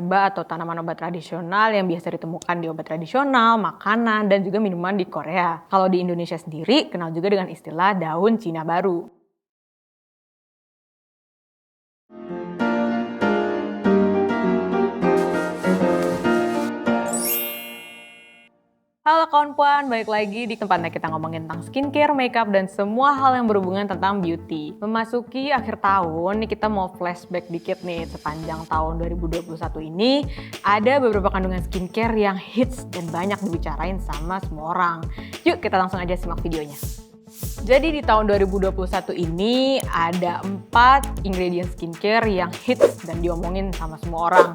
herba atau tanaman obat tradisional yang biasa ditemukan di obat tradisional, makanan, dan juga minuman di Korea. Kalau di Indonesia sendiri, kenal juga dengan istilah daun Cina baru. Halo kawan puan, balik lagi di tempatnya kita ngomongin tentang skincare, makeup, dan semua hal yang berhubungan tentang beauty. Memasuki akhir tahun, nih kita mau flashback dikit nih. Sepanjang tahun 2021 ini, ada beberapa kandungan skincare yang hits dan banyak dibicarain sama semua orang. Yuk kita langsung aja simak videonya. Jadi di tahun 2021 ini ada 4 ingredient skincare yang hits dan diomongin sama semua orang.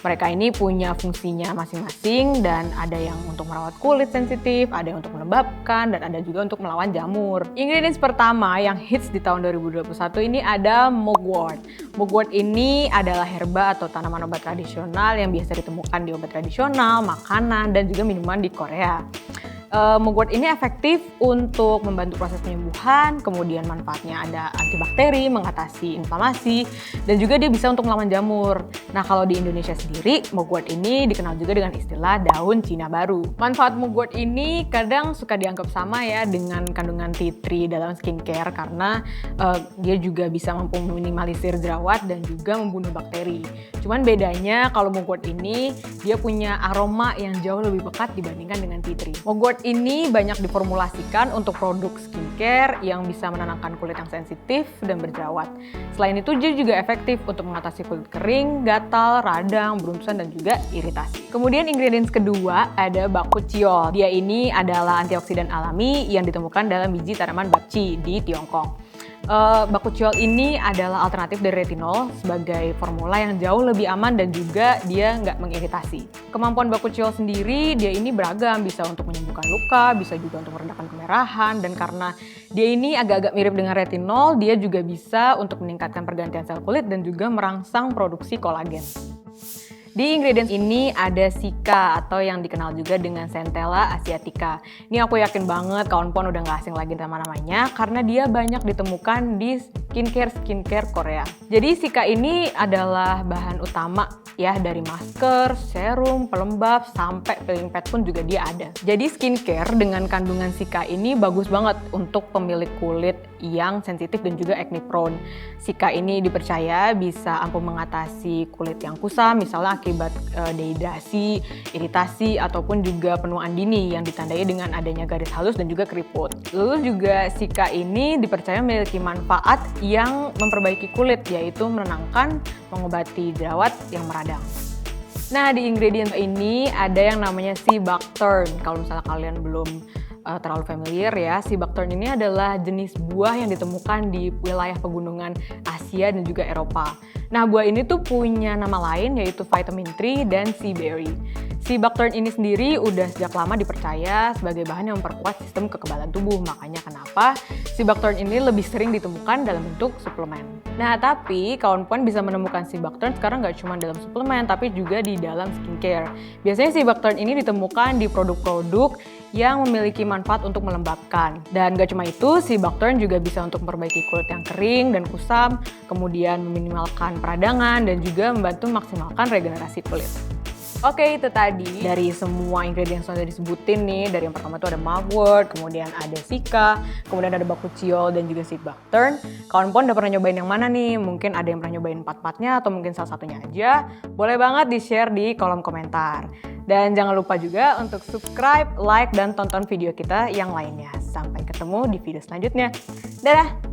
Mereka ini punya fungsinya masing-masing dan ada yang untuk merawat kulit sensitif, ada yang untuk melembabkan, dan ada juga untuk melawan jamur. Ingredients pertama yang hits di tahun 2021 ini ada mugwort. Mugwort ini adalah herba atau tanaman obat tradisional yang biasa ditemukan di obat tradisional, makanan, dan juga minuman di Korea. Mugwort ini efektif untuk membantu proses penyembuhan, kemudian manfaatnya ada antibakteri, mengatasi inflamasi, dan juga dia bisa untuk melawan jamur. Nah, kalau di Indonesia sendiri, mugwort ini dikenal juga dengan istilah daun Cina baru. Manfaat mugwort ini kadang suka dianggap sama ya dengan kandungan tea tree dalam skincare karena dia juga bisa mampu meminimalisir jerawat dan juga membunuh bakteri. Cuman bedanya kalau mugwort ini dia punya aroma yang jauh lebih pekat dibandingkan dengan tea tree. Mugwort ini banyak diformulasikan untuk produk skincare yang bisa menenangkan kulit yang sensitif dan berjerawat. Selain itu, dia juga efektif untuk mengatasi kulit kering, gatal, radang, beruntusan, dan juga iritasi. Kemudian ingredients kedua ada bakuchiol. Dia ini adalah antioksidan alami yang ditemukan dalam biji tanaman bakchi di Tiongkok. Bakuchiol ini adalah alternatif dari retinol sebagai formula yang jauh lebih aman dan juga dia nggak mengiritasi. Kemampuan bakuchiol sendiri dia ini beragam, bisa untuk menyembuhkan luka, bisa juga untuk meredakan kemerahan, dan karena dia ini agak-agak mirip dengan retinol, dia juga bisa untuk meningkatkan pergantian sel kulit dan juga merangsang produksi kolagen. Di ingredients ini ada Cica atau yang dikenal juga dengan Centella asiatica. Ini aku yakin banget kawan puan udah gak asing lagi sama namanya karena dia banyak ditemukan di skincare Korea. Jadi Cica ini adalah bahan utama ya dari masker, serum, pelembab, sampai peeling pad pun juga dia ada. Jadi skincare dengan kandungan Cica ini bagus banget untuk pemilik kulit yang sensitif dan juga acne prone. Cica ini dipercaya bisa ampuh mengatasi kulit yang kusam, misalnya akibat dehidrasi, iritasi, ataupun juga penuaan dini yang ditandai dengan adanya garis halus dan juga keriput. Lalu juga Cica ini dipercaya memiliki manfaat yang memperbaiki kulit, yaitu menenangkan, mengobati jerawat yang meradang. Nah, di ingredient ini ada yang namanya sea buckthorn. Kalau misalnya kalian belum terlalu familiar ya, sea buckthorn ini adalah jenis buah yang ditemukan di wilayah pegunungan Asia dan juga Eropa. Nah, buah ini tuh punya nama lain yaitu vitamin tree dan sea berry. Sea buckthorn ini sendiri udah sejak lama dipercaya sebagai bahan yang memperkuat sistem kekebalan tubuh. Makanya kenapa sea buckthorn ini lebih sering ditemukan dalam bentuk suplemen. Nah, tapi kawan puan bisa menemukan sea buckthorn sekarang nggak cuma dalam suplemen, tapi juga di dalam skincare. Biasanya sea buckthorn ini ditemukan di produk-produk yang memiliki manfaat untuk melembabkan. Dan gak cuma itu, sea buckthorn juga bisa untuk memperbaiki kulit yang kering dan kusam, kemudian meminimalkan peradangan, dan juga membantu memaksimalkan regenerasi kulit. Oke, itu tadi dari semua ingredients yang sudah disebutin nih. Dari yang pertama itu ada mugwort, kemudian ada Cica, kemudian ada bakuchiol, dan juga sea buckthorn. Kawan puan udah pernah nyobain yang mana nih? Mungkin ada yang pernah nyobain 4-4-nya atau mungkin salah satunya aja. Boleh banget di-share di kolom komentar. Dan jangan lupa juga untuk subscribe, like, dan tonton video kita yang lainnya. Sampai ketemu di video selanjutnya. Dadah!